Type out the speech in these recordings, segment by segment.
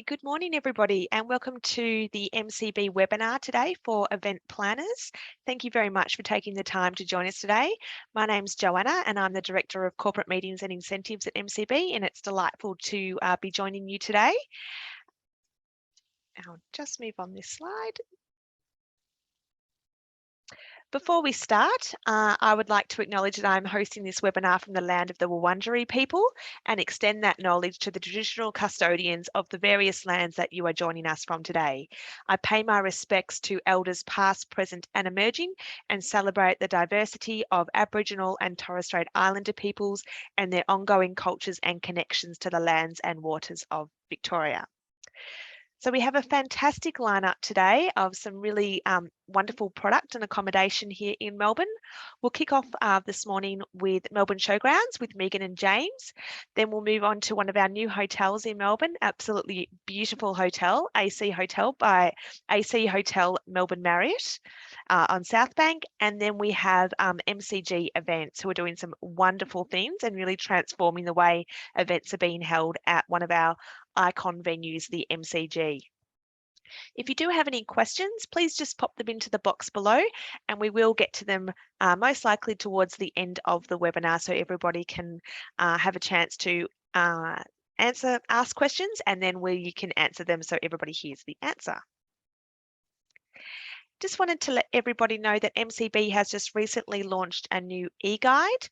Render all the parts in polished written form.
good morning everybody and welcome to the MCB webinar today for Event Planners. Thank you very much for taking the time to join us today. My name's Joanna and I'm the Director of Corporate Meetings and Incentives at MCB, and it's delightful to be joining you today. I'll just move on this slide. Before we start, I would like to acknowledge that I'm hosting this webinar from the land of the Wurundjeri people and extend that knowledge to the traditional custodians of the various lands that you are joining us from today. I pay my respects to elders past, present and emerging, and celebrate the diversity of Aboriginal and Torres Strait Islander peoples and their ongoing cultures and connections to the lands and waters of Victoria. So we have a fantastic lineup today of some really wonderful product and accommodation here in Melbourne. We'll kick off this morning with Melbourne Showgrounds with Megan and James. Then we'll move on to one of our new hotels in Melbourne, absolutely beautiful hotel, AC Hotel by AC Hotel Melbourne Marriott on Southbank. And then we have MCG Events, who are doing some wonderful things and really transforming the way events are being held at one of our icon venues, the MCG. If you do have any questions, please just pop them into the box below and we will get to them most likely towards the end of the webinar, so everybody can have a chance to ask questions, and then you can answer them so everybody hears the answer. Just wanted to let everybody know that MCB has just recently launched a new e-guide,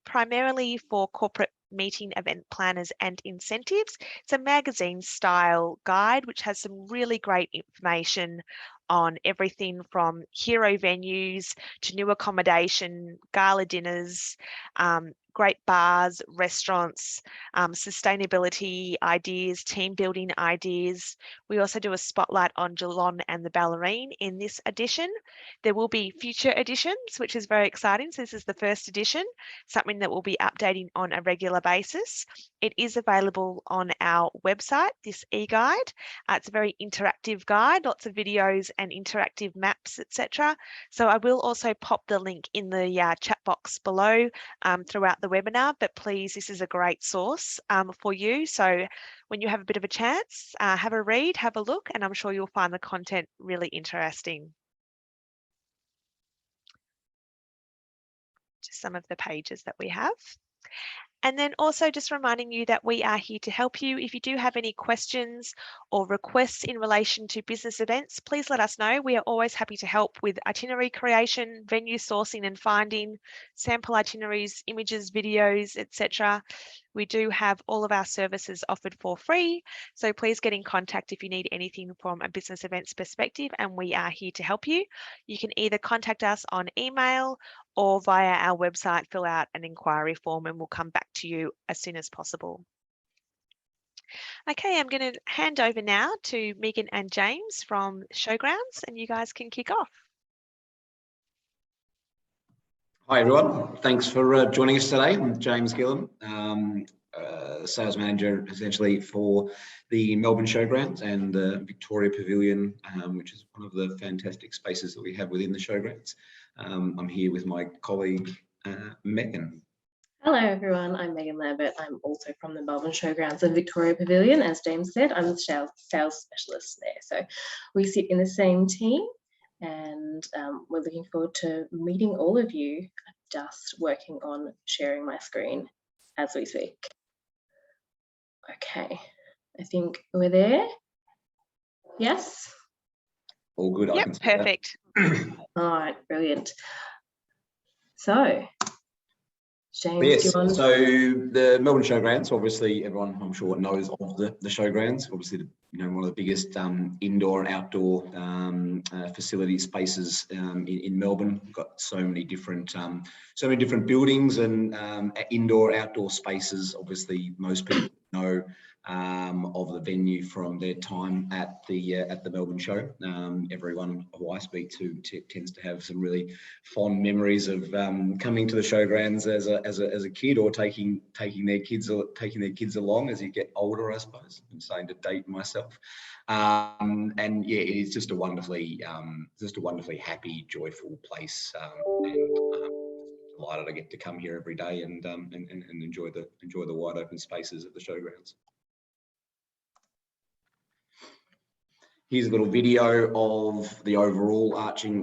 primarily for corporate meeting event planners and incentives. It's a magazine style guide which has some really great information on everything from hero venues to new accommodation, gala dinners, great bars, restaurants, sustainability ideas, team building ideas. We also do a spotlight on Geelong and the Ballerine in this edition. There will be future editions, which is very exciting. So this is the first edition, something that we'll be updating on a regular basis. It is available on our website, this e-guide. It's a very interactive guide, lots of videos and interactive maps, etc. So I will also pop the link in the chat box below throughout the webinar, but please, this is a great source for you. So when you have a bit of a chance, have a read, have a look, and I'm sure you'll find the content really interesting. Just some of the pages that we have. And then also just reminding you that we are here to help you. If you do have any questions or requests in relation to business events, please let us know. We are always happy to help with itinerary creation, venue sourcing and finding, sample itineraries, images, videos, etc. We do have all of our services offered for free. So please get in contact if you need anything from a business events perspective, and we are here to help you. You can either contact us on email or via our website, fill out an inquiry form and we'll come back to you as soon as possible. Okay, I'm going to hand over now to Megan and James from Showgrounds, and you guys can kick off. Hi everyone, thanks for joining us today. I'm James Gillam, Sales Manager essentially for the Melbourne Showgrounds and the Victoria Pavilion, which is one of the fantastic spaces that we have within the Showgrounds. I'm here with my colleague, Megan. Hello everyone, I'm Megan Lambert. I'm also from the Melbourne Showgrounds and Victoria Pavilion. As James said, I'm the sales specialist there. So we sit in the same team, and we're looking forward to meeting all of you. I'm just working on sharing my screen as we speak. Okay, I think we're there. Yes? All good. Yep, perfect. All right, brilliant. So, James, yes, so the Melbourne Showgrounds, obviously everyone I'm sure knows of the Showgrounds, obviously one of the biggest indoor and outdoor facility spaces in Melbourne. We've got so many different buildings and indoor outdoor spaces. Obviously most people know of the venue from their time at the Melbourne Show. Everyone who I speak to tends to have some really fond memories of coming to the Showgrounds as a kid, or taking their kids along as you get older, I suppose. I'm starting to date myself. And yeah, it is just a wonderfully happy, joyful place. Delighted I get to come here every day and enjoy the wide open spaces of the Showgrounds. Here's a little video of the overarching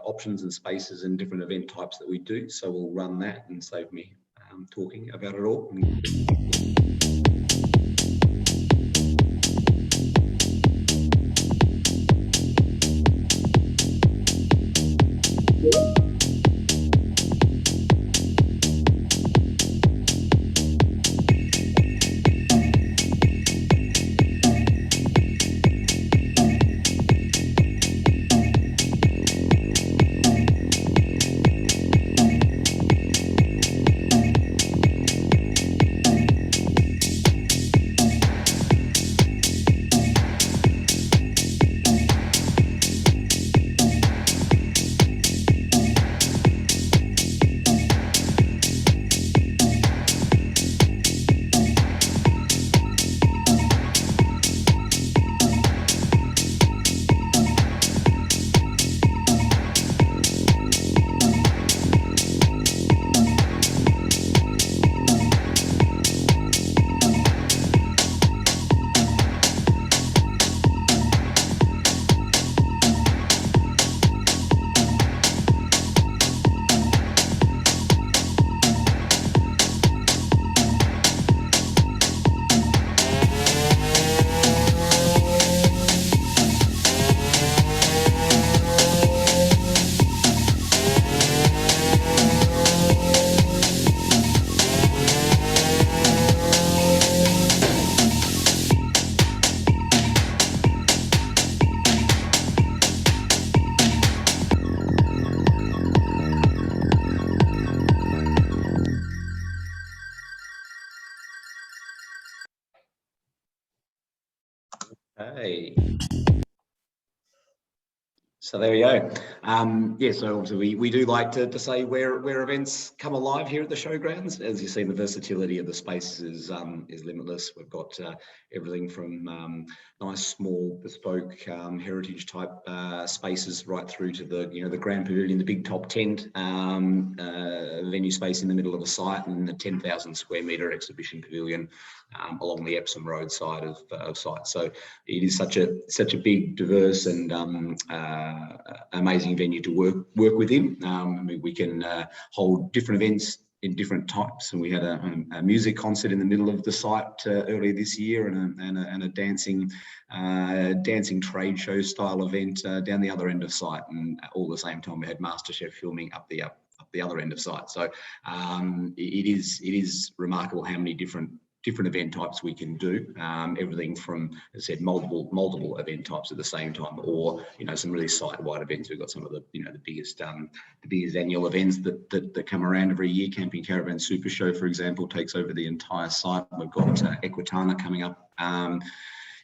options and spaces and different event types that we do. So we'll run that and save me talking about it all. Hey. So there we go. Yeah, so obviously we do like to say where events come alive here at the Showgrounds. As you see, the versatility of the space is limitless. We've got everything from nice, small, bespoke, heritage type spaces right through to the grand pavilion, the big top tent, venue space in the middle of the site, and the 10,000 square metre exhibition pavilion along the Epsom Road side of site. So it is such a big, diverse and amazing venue to work within. I mean, we can hold different events in different types, and we had a music concert in the middle of the site earlier this year, and a dancing trade show style event down the other end of site, and all the same time we had MasterChef filming up the other end of site. So it is remarkable how many different event types we can do, everything from, as I said, multiple event types at the same time, or some really site-wide events. We've got some of the the biggest annual events that come around every year. Camping Caravan Super Show, for example, takes over the entire site. We've got Equitana coming up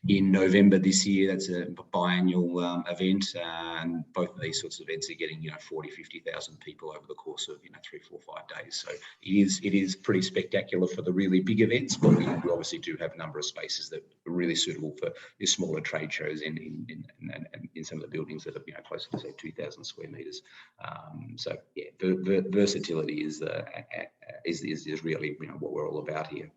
in November this year. That's a biannual event, and both of these sorts of events are getting 40,000-50,000 people over the course of 3, 4, 5 days. So it is pretty spectacular for the really big events, but we obviously do have a number of spaces that are really suitable for your smaller trade shows in some of the buildings that are closer to say 2,000 square metres. So yeah, versatility is really what we're all about here.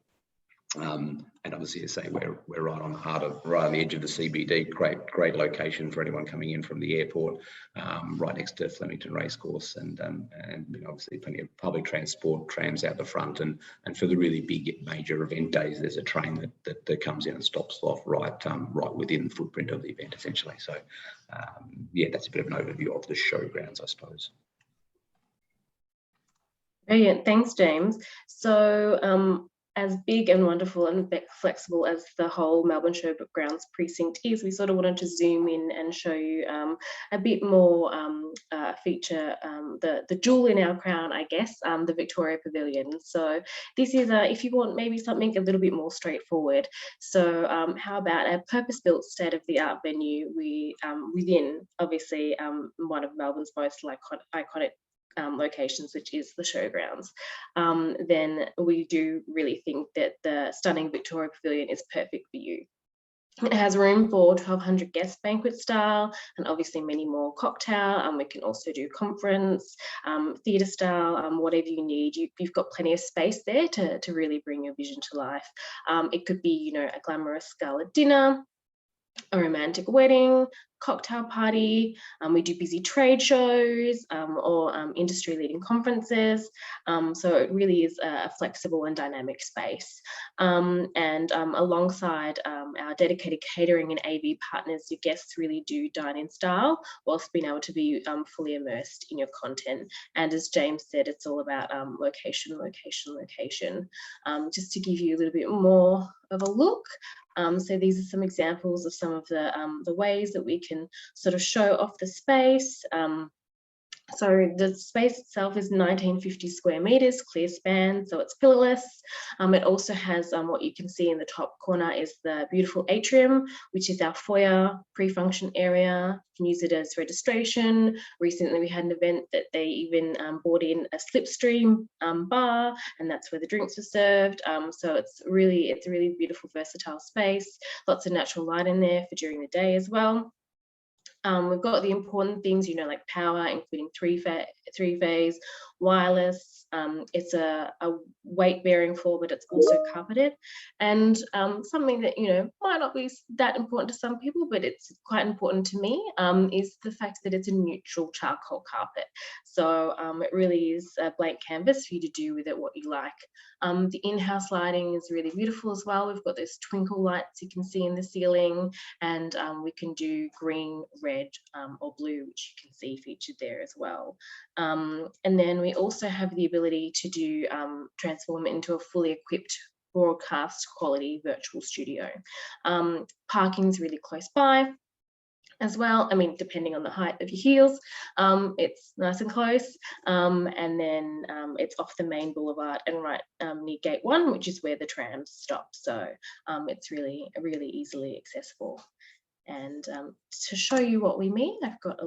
And obviously, to say we're right on the edge of the CBD. Great location for anyone coming in from the airport, right next to Flemington Racecourse, and obviously plenty of public transport, trams out the front, and for the really big major event days, there's a train that comes in and stops off right within the footprint of the event, essentially. So yeah, that's a bit of an overview of the Showgrounds, I suppose. Brilliant, thanks, James. So as big and wonderful and flexible as the whole Melbourne Showgrounds precinct is, we sort of wanted to zoom in and show you a bit more feature the jewel in our crown, I guess, the Victoria Pavilion. So this is if you want maybe something a little bit more straightforward. So how about a purpose-built state-of-the-art venue within obviously one of Melbourne's most iconic locations, which is the Showgrounds. Then we do really think that the stunning Victoria Pavilion is perfect for you. It has room for 1,200 guest banquet style, and obviously many more cocktail. We can also do conference, theatre style, whatever you need. You've got plenty of space there to really bring your vision to life. It could be, a glamorous gala dinner, a romantic wedding, cocktail party. We do busy trade shows or industry-leading conferences. So it really is a flexible and dynamic space. Alongside our dedicated catering and AV partners, your guests really do dine in style whilst being able to be fully immersed in your content. And as James said, it's all about location, location, location. Just to give you a little bit more of a look. So these are some examples of some of the ways that we can sort of show off the space. So the space itself is 1950 square meters, clear span, so it's pillarless. It also has what you can see in the top corner is the beautiful atrium, which is our foyer pre-function area. You can use it as registration. Recently, we had an event that they even brought in a slipstream bar, and that's where the drinks were served. So it's a really beautiful, versatile space. Lots of natural light in there for during the day as well. We've got the important things, you know, like power, including three-phase, wireless. It's a weight-bearing floor, but it's also carpeted. And something that, you know, might not be that important to some people, but it's quite important to me, is the fact that it's a neutral charcoal carpet. So it really is a blank canvas for you to do with it what you like. The in-house lighting is really beautiful as well. We've got those twinkle lights you can see in the ceiling, and we can do green, red, or blue, which you can see featured there as well. And then we also have the ability to do transform it into a fully equipped broadcast quality virtual studio. Parking's really close by as well. I mean, depending on the height of your heels, it's nice and close. And then it's off the main boulevard and right near Gate 1, which is where the trams stop. So it's really easily accessible. And to show you what we mean, I've got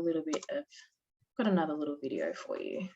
another little video for you.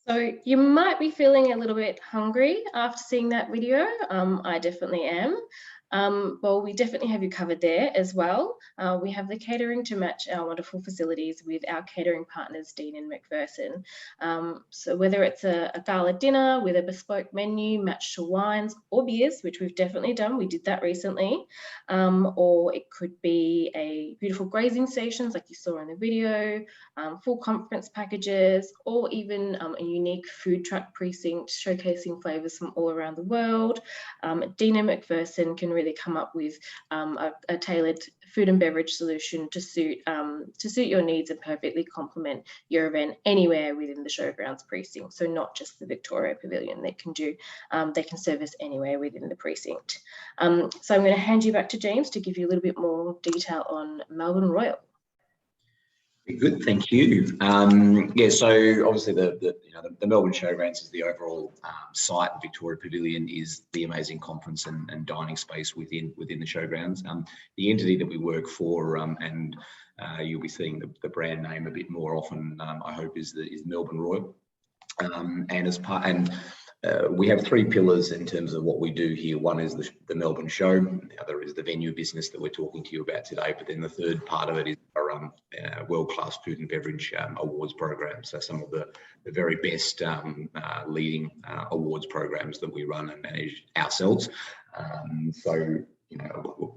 So you might be feeling a little bit hungry after seeing that video. I definitely am. Well, we definitely have you covered there as well. We have the catering to match our wonderful facilities with our catering partners, Dean and McPherson. So whether it's a gala dinner with a bespoke menu matched to wines or beers, which we've definitely done, we did that recently, or it could be a beautiful grazing stations like you saw in the video, full conference packages, or even a unique food truck precinct showcasing flavours from all around the world. Dean and McPherson can really come up with a tailored food and beverage solution to suit your needs and perfectly complement your event anywhere within the Showgrounds precinct. So not just the Victoria Pavilion. They can service anywhere within the precinct. So I'm going to hand you back to James to give you a little bit more detail on Melbourne Royal. Good, thank you. Yeah, so obviously the Melbourne Showgrounds is the overall site. Victoria Pavilion is the amazing conference and dining space within the Showgrounds. The entity that we work for, and you'll be seeing the brand name a bit more often, I hope, is Melbourne Royal. We have three pillars in terms of what we do here. One is the Melbourne Show, the other is the venue business that we're talking to you about today, but then the third part of it is our world-class food and beverage awards program. So some of the very best leading awards programs that we run and manage ourselves. You know,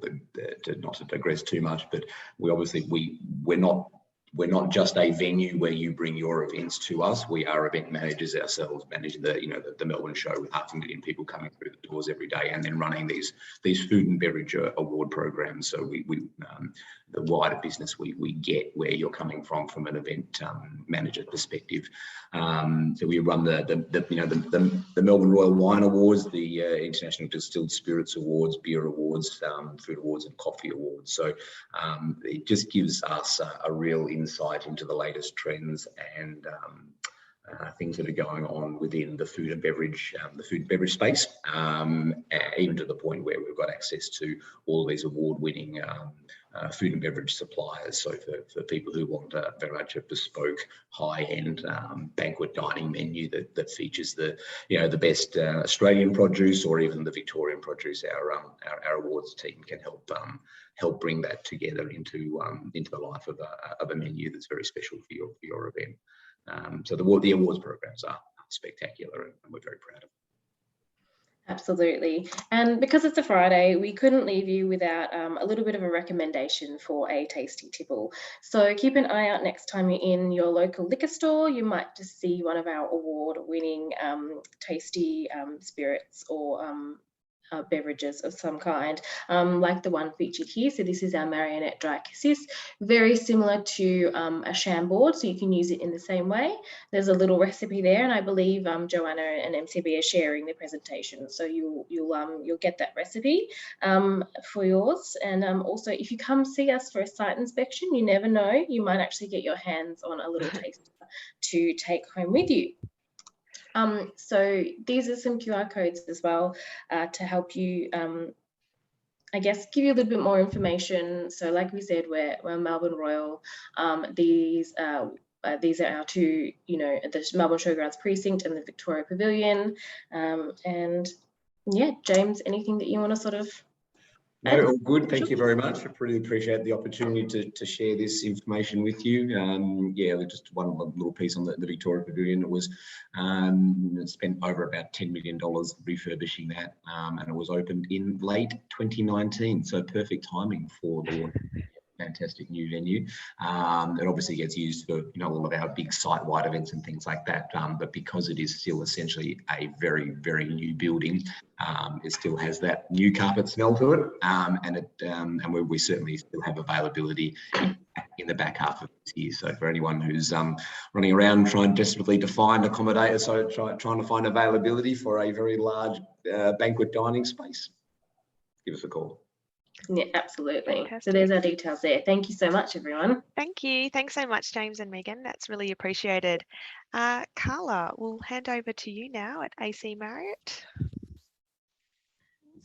not to digress too much, but we're not we're not just a venue where you bring your events to us. We are event managers ourselves, managing the Melbourne show with 500,000 people coming through the doors every day, and then running these food and beverage award programs. So we the wider business we get where you're coming from an event manager perspective. So we run the Melbourne Royal Wine Awards, the International Distilled Spirits Awards, beer awards, food awards, and coffee awards. So it just gives us a real insight into the latest trends and things that are going on within the food and beverage space, even to the point where we've got access to all of these award-winning food and beverage suppliers. So for people who want very much a bespoke, high-end banquet dining menu that features the best Australian produce or even the Victorian produce, our awards team can help bring that together into the life of a menu that's very special for your event. So the awards programs are spectacular, and we're very proud of them. Absolutely. And because it's a Friday, we couldn't leave you without a little bit of a recommendation for a tasty tipple. So keep an eye out next time you're in your local liquor store. You might just see one of our award-winning tasty spirits or beverages of some kind, like the one featured here. So this is our Marriott Dry Cassis, very similar to a Chambord, so you can use it in the same way. There's a little recipe there, and I believe Joanna and MCB are sharing the presentation, so you'll get that recipe for yours. And also, if you come see us for a site inspection, you never know, you might actually get your hands on a little taster to take home with you. So these are some QR codes as well to help you, I guess, give you a little bit more information. So like we said, we're Melbourne Royal. These are our two, the Melbourne Showgrounds Precinct and the Victoria Pavilion. And yeah, James, anything that you want to sort of... No, all good. Thank you very much. I really appreciate the opportunity to share this information with you. Yeah, just one little piece on the Victoria Pavilion. It was spent over about $10 million refurbishing that, and it was opened in late 2019. So perfect timing for the fantastic new venue. It obviously gets used for all of our big site-wide events and things like that, but because it is still essentially a very, very new building, it still has that new carpet smell to it, and we certainly still have availability in the back half of this year. So for anyone who's running around trying desperately to find accommodators, so trying to find availability for a very large banquet dining space, give us a call. Yeah, absolutely. Fantastic. So there's our details there. Thank you so much, everyone. Thank you. Thanks so much, James and Megan. That's really appreciated. Carla, we'll hand over to you now at AC Marriott.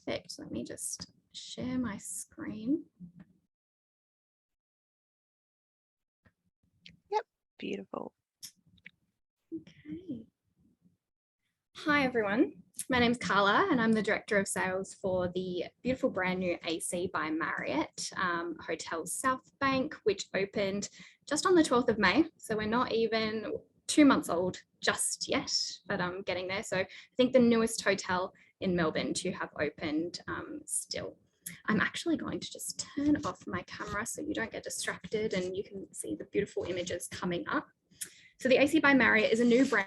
Perfect. Let me just share my screen. Yep, beautiful. Okay. Hi, everyone. My name's Carla, and I'm the Director of Sales for the beautiful brand new AC by Marriott Hotel Southbank, which opened just on the 12th of May. So we're not even 2 months old just yet, but I'm getting there. So I think the newest hotel in Melbourne to have opened still. I'm actually going to just turn off my camera so you don't get distracted and you can see the beautiful images coming up. So the AC by Marriott is a new brand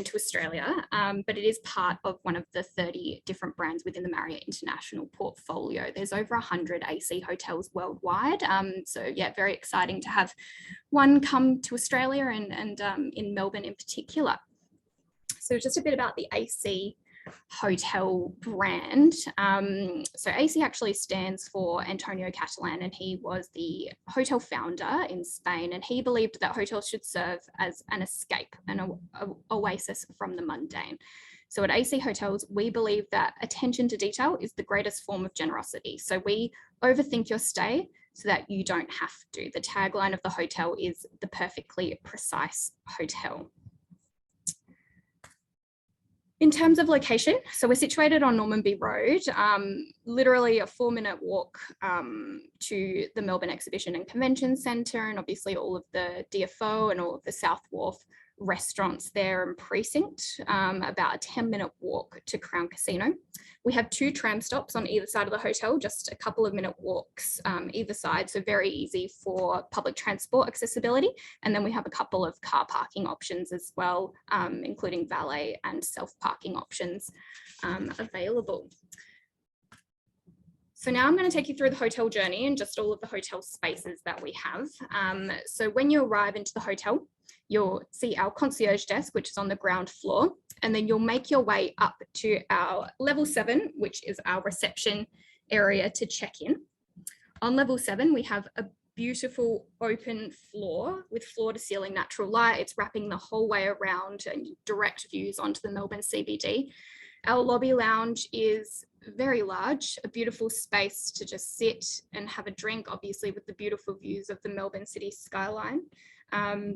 to Australia, but it is part of one of the 30 different brands within the Marriott International portfolio. There's over 100 AC hotels worldwide. So yeah, very exciting to have one come to Australia and in Melbourne in particular. So just a bit about the AC hotel brand. So AC actually stands for Antonio Catalan, and he was the hotel founder in Spain, and he believed that hotels should serve as an escape, an oasis from the mundane. So at AC Hotels, we believe that attention to detail is the greatest form of generosity. So we overthink your stay so that you don't have to. The tagline of the hotel is the perfectly precise hotel. In terms of location, so we're situated on Normanby Road, literally a 4-minute walk to the Melbourne Exhibition and Convention Centre, and obviously all of the DFO and all of the South Wharf restaurants there and precinct, about a 10-minute walk to Crown Casino. We have 2 tram stops on either side of the hotel, just a couple of minute walks either side, so very easy for public transport accessibility. And then we have a couple of car parking options as well, including valet and self-parking options available. So now I'm going to take you through the hotel journey and just all of the hotel spaces that we have. So when you arrive into the hotel, you'll see our concierge desk, which is on the ground floor, and then you'll make your way up to our level 7, which is our reception area to check in. On level 7, we have a beautiful open floor with floor to ceiling natural light. It's wrapping the whole way around and direct views onto the Melbourne CBD. Our lobby lounge is very large, a beautiful space to just sit and have a drink, obviously with the beautiful views of the Melbourne city skyline.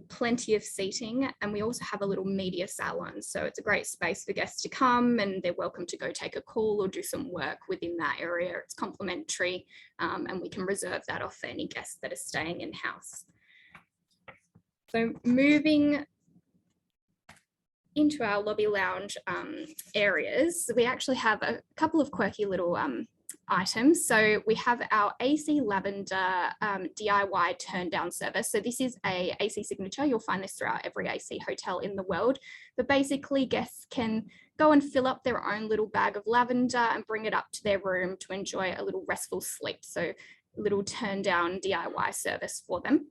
Plenty of seating, and we also have a little media salon, so it's a great space for guests to come, and they're welcome to go take a call or do some work within that area. It's complimentary, and we can reserve that off for any guests that are staying in-house. So moving into our lobby lounge areas, we actually have a couple of quirky little items. So we have our AC Lavender DIY turn down service. So this is a AC signature. You'll find this throughout every AC hotel in the world. But basically guests can go and fill up their own little bag of lavender and bring it up to their room to enjoy a little restful sleep. So a little turn down DIY service for them.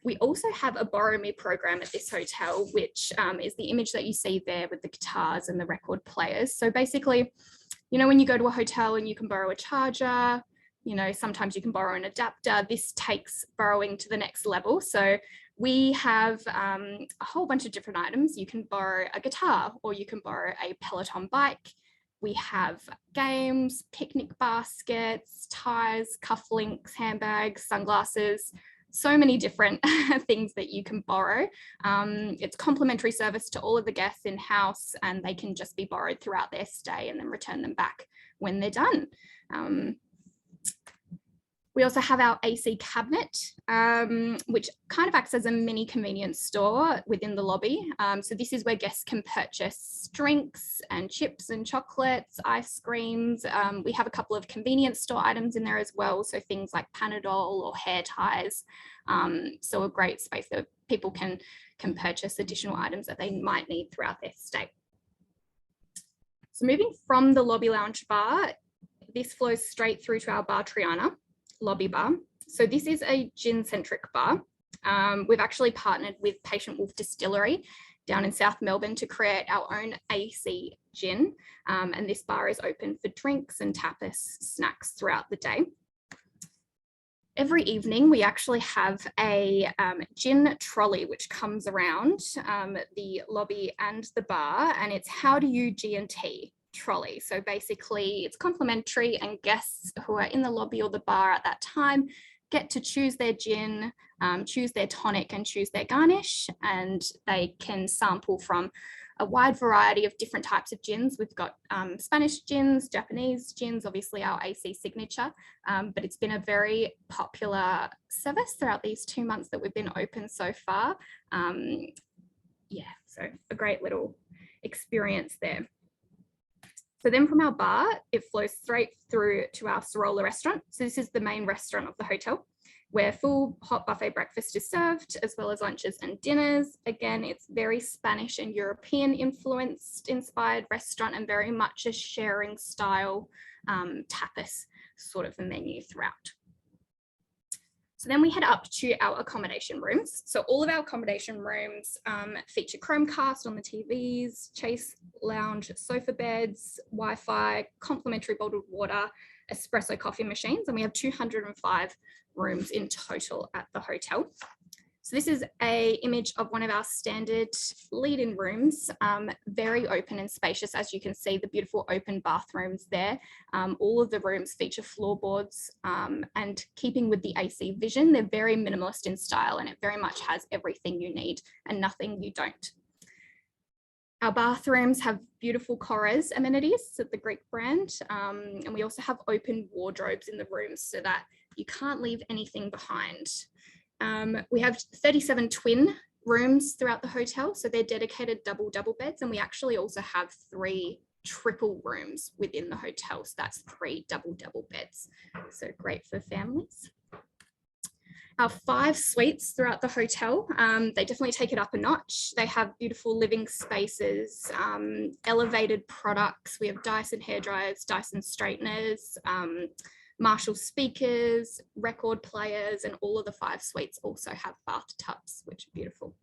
We also have a Borrow Me program at this hotel, which is the image that you see there with the guitars and the record players. So basically, you know, when you go to a hotel and you can borrow a charger, you know, sometimes you can borrow an adapter. This takes borrowing to the next level. So we have a whole bunch of different items. You can borrow a guitar, or you can borrow a Peloton bike. We have games, picnic baskets, ties, cufflinks, handbags, sunglasses, so many different things that you can borrow. It's complimentary service to all of the guests in-house, and they can just be borrowed throughout their stay and then return them back when they're done. We also have our AC cabinet, which kind of acts as a mini convenience store within the lobby. So this is where guests can purchase drinks and chips and chocolates, ice creams. We have a couple of convenience store items in there as well. So things like Panadol or hair ties. So a great space that people can purchase additional items that they might need throughout their stay. So moving from the lobby lounge bar, this flows straight through to our Bar Triana lobby bar. So this is a gin-centric bar. We've actually partnered with Patient Wolf Distillery down in South Melbourne to create our own AC gin. And this bar is open for drinks and tapas snacks throughout the day. Every evening, we actually have a gin trolley, which comes around the lobby and the bar, and it's how do you G&T trolley. So basically it's complimentary, and guests who are in the lobby or the bar at that time get to choose their gin, choose their tonic, and choose their garnish, and they can sample from a wide variety of different types of gins. We've got Spanish gins, Japanese gins, obviously our AC signature, but it's been a very popular service throughout these 2 months that we've been open so far. Yeah, so a great little experience there. So then from our bar, it flows straight through to our Sorolla restaurant. So this is the main restaurant of the hotel, where full hot buffet breakfast is served, as well as lunches and dinners. Again, it's very Spanish and European influenced, inspired restaurant, and very much a sharing style tapas sort of a menu throughout. So then we head up to our accommodation rooms. So all of our accommodation rooms feature Chromecast on the TVs, Chase Lounge sofa beds, Wi-Fi, complimentary bottled water, espresso coffee machines, and we have 205 rooms in total at the hotel. So this is an image of one of our standard lead-in rooms, very open and spacious. As you can see, the beautiful open bathrooms there. All of the rooms feature floorboards, and keeping with the AC vision, they're very minimalist in style, and it very much has everything you need and nothing you don't. Our bathrooms have beautiful Corres amenities at the Greek brand, and we also have open wardrobes in the rooms so that you can't leave anything behind. We have 37 twin rooms throughout the hotel. So they're dedicated double beds. And we actually also have 3 triple rooms within the hotel. So that's 3 double beds. So great for families. Our 5 suites throughout the hotel, they definitely take it up a notch. They have beautiful living spaces, elevated products. We have Dyson hairdryers, Dyson straighteners, Marshall speakers, record players, and all of the 5 suites also have bathtubs, which are beautiful.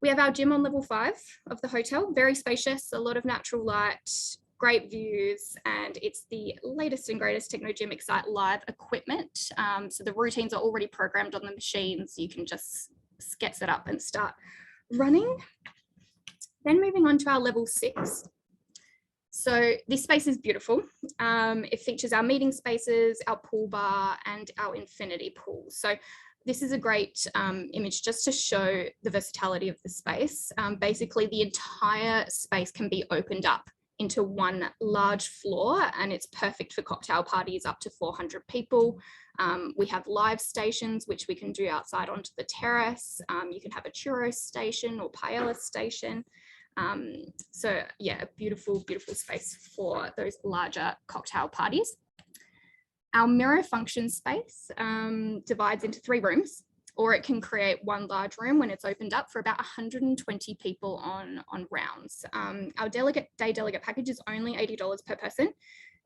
We have our gym on level 5 of the hotel, very spacious, a lot of natural light, great views, and it's the latest and greatest Technogym Excite Live equipment. So the routines are already programmed on the machines. You can just get set up and start running. Then moving on to our level 6. So this space is beautiful. It features our meeting spaces, our pool bar, and our infinity pool. So this is a great image just to show the versatility of the space. Basically, the entire space can be opened up into one large floor, and it's perfect for cocktail parties up to 400 people. We have live stations, which we can do outside onto the terrace. You can have a churro station or paella station. So yeah, a beautiful, beautiful space for those larger cocktail parties. Our mirror function space divides into 3 rooms, or it can create one large room when it's opened up for about 120 people on rounds. Our day delegate package is only $80 per person,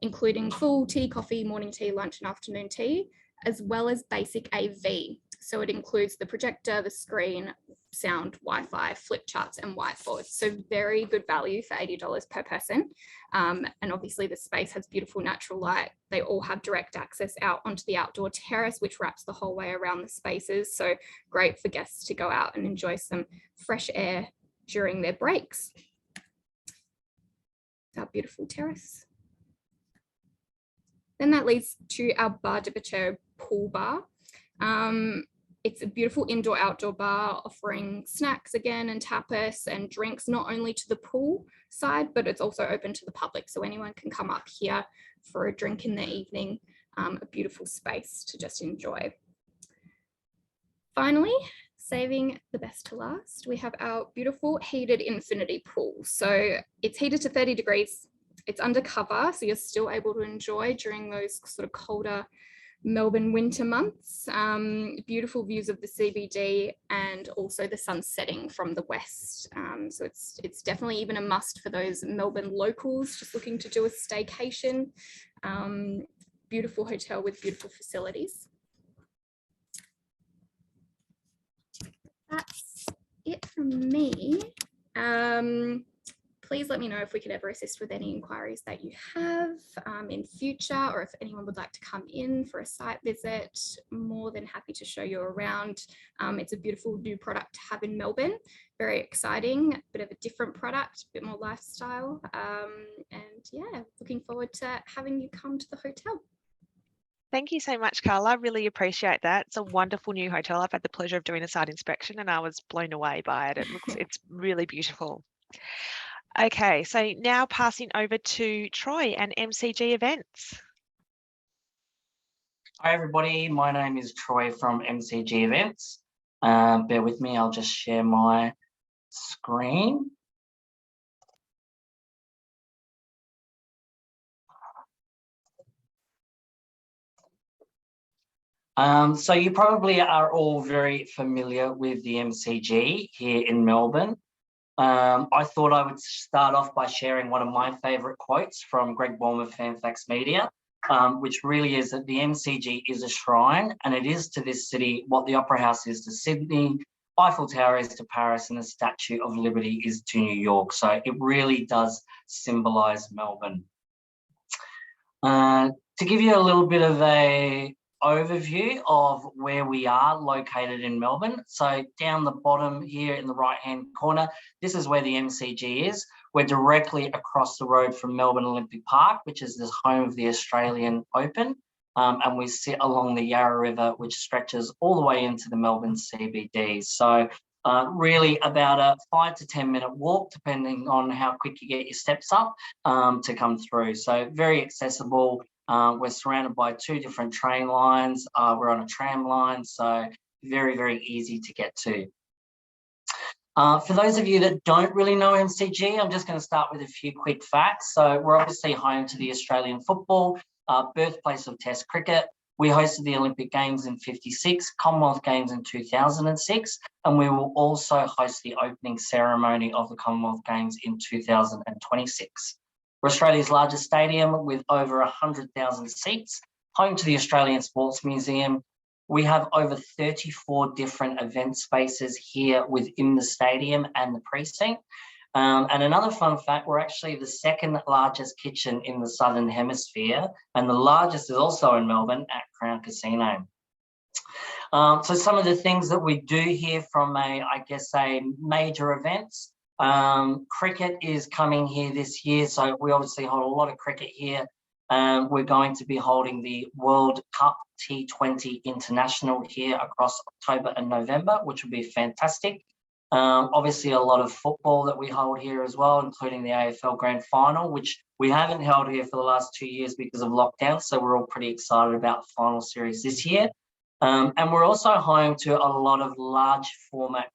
including full tea, coffee, morning tea, lunch and afternoon tea, as well as basic AV. So it includes the projector, the screen, sound, Wi-Fi, flip charts and whiteboards. So very good value for $80 per person. And obviously the space has beautiful natural light. They all have direct access out onto the outdoor terrace, which wraps the whole way around the spaces. So great for guests to go out and enjoy some fresh air during their breaks. Our beautiful terrace. Then that leads to our bar de Baccio pool bar. It's a beautiful indoor-outdoor bar offering snacks again and tapas and drinks, not only to the pool side, but it's also open to the public. So anyone can come up here for a drink in the evening, a beautiful space to just enjoy. Finally, saving the best to last, we have our beautiful heated infinity pool. So it's heated to 30 degrees. It's undercover, so you're still able to enjoy during those sort of colder Melbourne winter months. Beautiful views of the CBD and also the sun setting from the west. So it's definitely even a must for those Melbourne locals just looking to do a staycation. Beautiful hotel with beautiful facilities. That's it from me. Please let me know if we could ever assist with any inquiries that you have in future, or if anyone would like to come in for a site visit. More than happy to show you around. It's a beautiful new product to have in Melbourne. Very exciting, a bit of a different product, a bit more lifestyle. And yeah, looking forward to having you come to the hotel. Thank you so much, Carla. I really appreciate that. It's a wonderful new hotel. I've had the pleasure of doing a site inspection and I was blown away by it. It's really beautiful. Okay, so now passing over to Troy and MCG Events. Hi everybody, my name is Troy from MCG Events. Bear with me, I'll just share my screen. So you probably are all very familiar with the MCG here in Melbourne. I thought I would start off by sharing one of my favourite quotes from Greg Bournemouth of Fairfax Media, which really is that the MCG is a shrine, and it is to this city what the Opera House is to Sydney, Eiffel Tower is to Paris, and the Statue of Liberty is to New York. So it really does symbolise Melbourne. To give you a little bit of a overview of where we are located in Melbourne. So down the bottom here in the right-hand corner, this is where the MCG is. We're directly across the road from Melbourne Olympic Park, which is the home of the Australian Open. And we sit along the Yarra River, which stretches all the way into the Melbourne CBD. So really about a 5 to 10 minute walk, depending on how quick you get your steps up to come through. So very accessible. We're surrounded by 2 different train lines. We're on a tram line, so very, very easy to get to. For those of you that don't really know MCG, I'm just going to start with a few quick facts. So we're obviously home to the Australian football, birthplace of Test cricket. We hosted the Olympic Games in '56, Commonwealth Games in 2006, and we will also host the opening ceremony of the Commonwealth Games in 2026. We're Australia's largest stadium with over 100,000 seats, home to the Australian Sports Museum. We have over 34 different event spaces here within the stadium and the precinct. And another fun fact, we're actually the second largest kitchen in the Southern Hemisphere, and the largest is also in Melbourne at Crown Casino. So some of the things that we do here from a major events, cricket is coming here this year, so we obviously hold a lot of cricket here. We're going to be holding the World Cup T20 International here across October and November, which will be fantastic. Obviously, a lot of football that we hold here as well, including the AFL Grand Final, which we haven't held here for the last 2 years because of lockdown. So we're all pretty excited about the final series this year. And we're also home to a lot of large format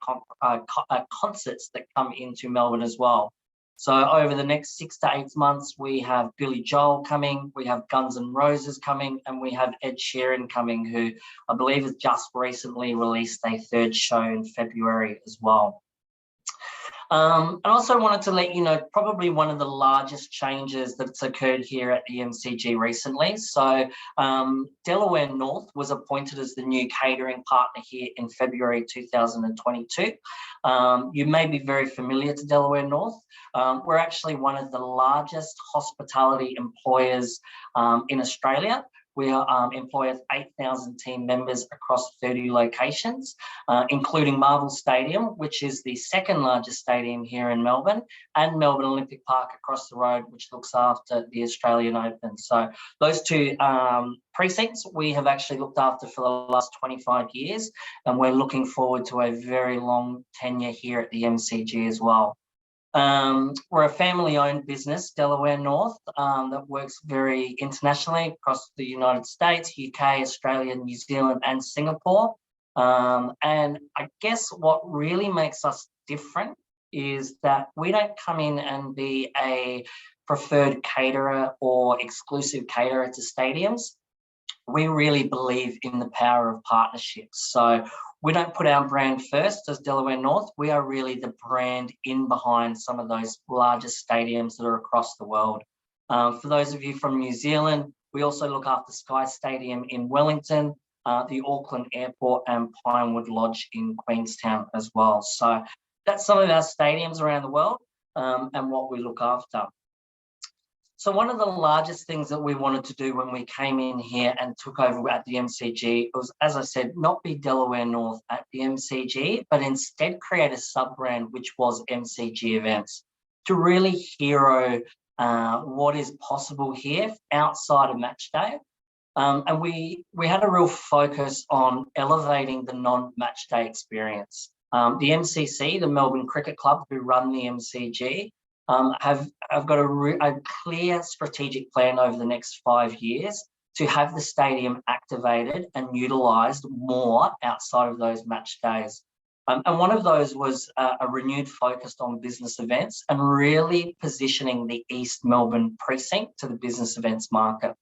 concerts that come into Melbourne as well. So over the next 6 to 8 months, we have Billy Joel coming, we have Guns N' Roses coming, and we have Ed Sheeran coming, who I believe has just recently released a third show in February as well. I also wanted to let you know probably one of the largest changes that's occurred here at the MCG recently. So Delaware North was appointed as the new catering partner here in February 2022. You may be very familiar to Delaware North. We're actually one of the largest hospitality employers in Australia. We employ 8,000 team members across 30 locations, including Marvel Stadium, which is the second largest stadium here in Melbourne, and Melbourne Olympic Park across the road, which looks after the Australian Open. So those two precincts we have actually looked after for the last 25 years, and we're looking forward to a very long tenure here at the MCG as well. We're a family-owned business, Delaware North, that works very internationally across the United States, UK, Australia, New Zealand, and Singapore. And I guess what really makes us different is that we don't come in and be a preferred caterer or exclusive caterer to stadiums. We really believe in the power of partnerships. So we don't put our brand first as Delaware North. We are really the brand in behind some of those largest stadiums that are across the world. For those of you from New Zealand, we also look after Sky Stadium in Wellington, the Auckland Airport, and Pinewood Lodge in Queenstown as well. So that's some of our stadiums around the world and what we look after. So one of the largest things that we wanted to do when we came in here and took over at the MCG was, as I said, not be Delaware North at the MCG, but instead create a sub-brand, which was MCG Events, to really hero what is possible here outside of match day. And we had a real focus on elevating the non-match day experience. The MCC, the Melbourne Cricket Club, who run the MCG, have got a clear strategic plan over the next 5 years to have the stadium activated and utilised more outside of those match days. And one of those was a renewed focus on business events and really positioning the East Melbourne precinct to the business events market.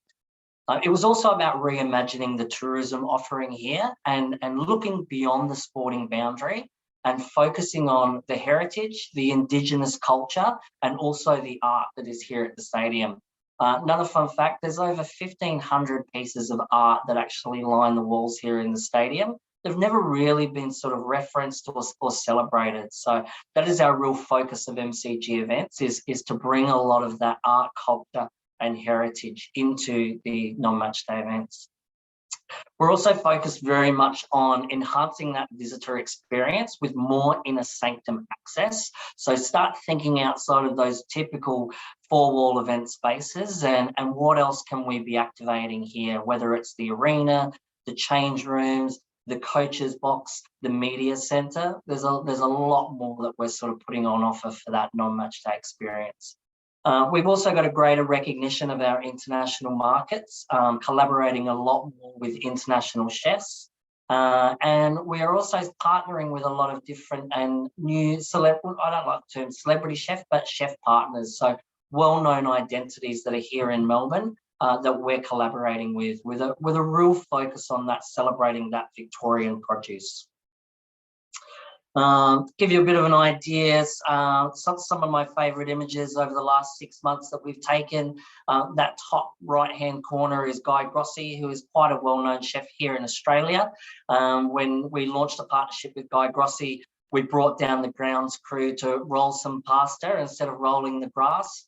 It was also about reimagining the tourism offering here and looking beyond the sporting boundary and focusing on the heritage, the Indigenous culture, and also the art that is here at the stadium. Another fun fact, there's over 1,500 pieces of art that actually line the walls here in the stadium. They've never really been sort of referenced or celebrated. So that is our real focus of MCG Events, is to bring a lot of that art, culture, and heritage into the non-match day events. We're also focused very much on enhancing that visitor experience with more inner sanctum access. So start thinking outside of those typical four-wall event spaces and what else can we be activating here, whether it's the arena, the change rooms, the coaches box, the media centre. There's a lot more that we're sort of putting on offer for that non-match day experience. We've also got a greater recognition of our international markets, collaborating a lot more with international chefs. And we are also partnering with a lot of different and new I don't like the term celebrity chef, but chef partners. So well-known identities that are here in Melbourne that we're collaborating with a real focus on that, celebrating that Victorian produce. Give you a bit of an idea, some of my favourite images over the last 6 months that we've taken. That top right-hand corner is Guy Grossi, who is quite a well-known chef here in Australia. When we launched a partnership with Guy Grossi, we brought down the grounds crew to roll some pasta instead of rolling the grass.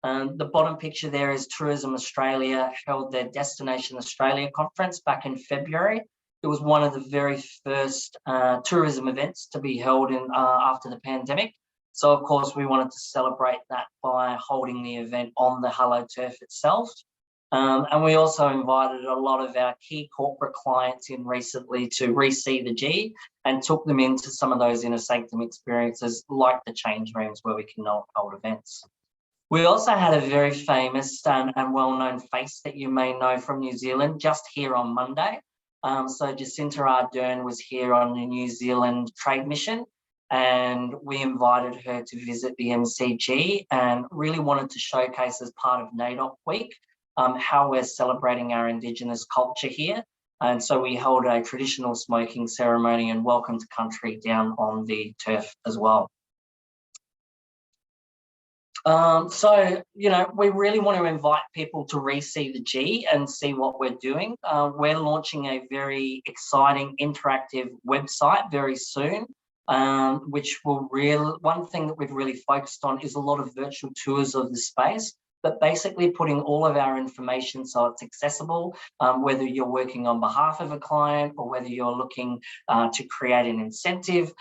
The bottom picture there is Tourism Australia held their Destination Australia conference back in February. It was one of the very first tourism events to be held in after the pandemic. So, of course, we wanted to celebrate that by holding the event on the Hello Turf itself. And we also invited a lot of our key corporate clients in recently to re-see the G and took them into some of those inner sanctum experiences like the change rooms where we can hold events. We also had a very famous and well-known face that you may know from New Zealand just here on Monday. So Jacinta Ardern was here on the New Zealand trade mission, and we invited her to visit the MCG and really wanted to showcase as part of NAIDOC Week how we're celebrating our Indigenous culture here. And so we held a traditional smoking ceremony and welcome to country down on the turf as well. So, you know, we really want to invite people to re-see the G and see what we're doing. We're launching a very exciting interactive website very soon, which will one thing that we've really focused on is a lot of virtual tours of the space, but basically putting all of our information so it's accessible, whether you're working on behalf of a client or whether you're looking to create an incentive.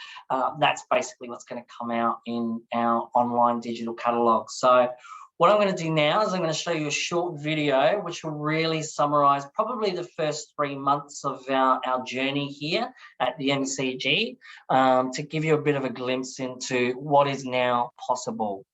That's basically what's going to come out in our online digital catalogue. So what I'm going to do now is I'm going to show you a short video which will really summarise probably the first 3 months of our journey here at the MCG to give you a bit of a glimpse into what is now possible.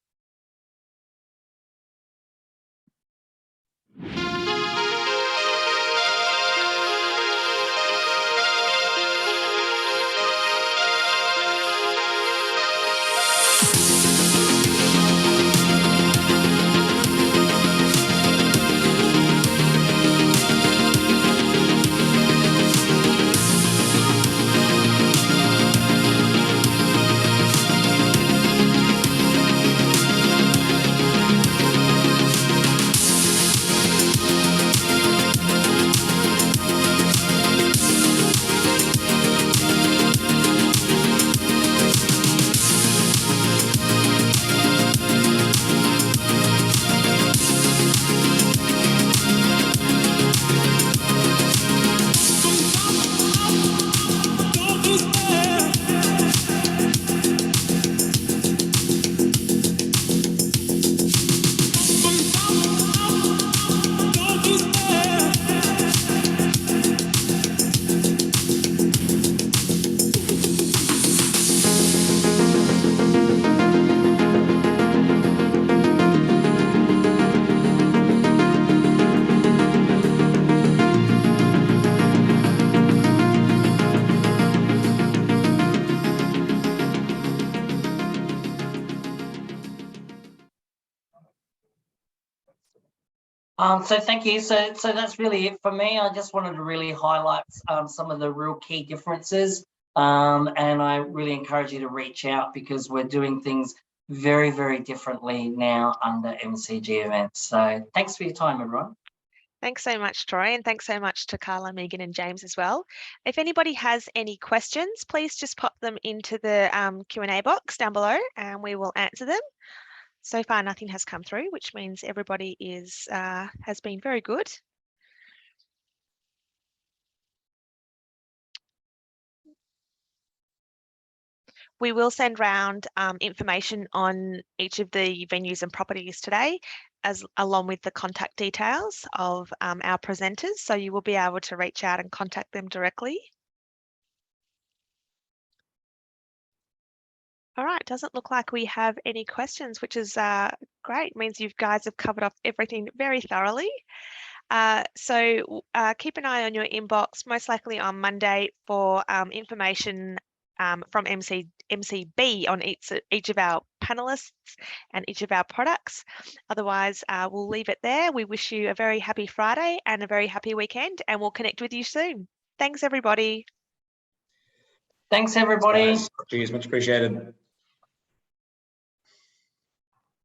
So thank you. So that's really it for me. I just wanted to really highlight some of the real key differences. And I really encourage you to reach out because we're doing things very, very differently now under MCG Events. So thanks for your time, everyone. Thanks so much, Troy, and thanks so much to Carla, Megan and James as well. If anybody has any questions, please just pop them into the Q&A box down below and we will answer them. So far, nothing has come through, which means everybody has been very good. We will send round information on each of the venues and properties today, along with the contact details of our presenters. So you will be able to reach out and contact them directly. All right, doesn't look like we have any questions, which is great. It means you guys have covered off everything very thoroughly. So keep an eye on your inbox, most likely on Monday, for information from MCB on each of our panelists and each of our products. Otherwise, we'll leave it there. We wish you a very happy Friday and a very happy weekend, and we'll connect with you soon. Thanks, everybody. Thanks, everybody. Cheers, much appreciated.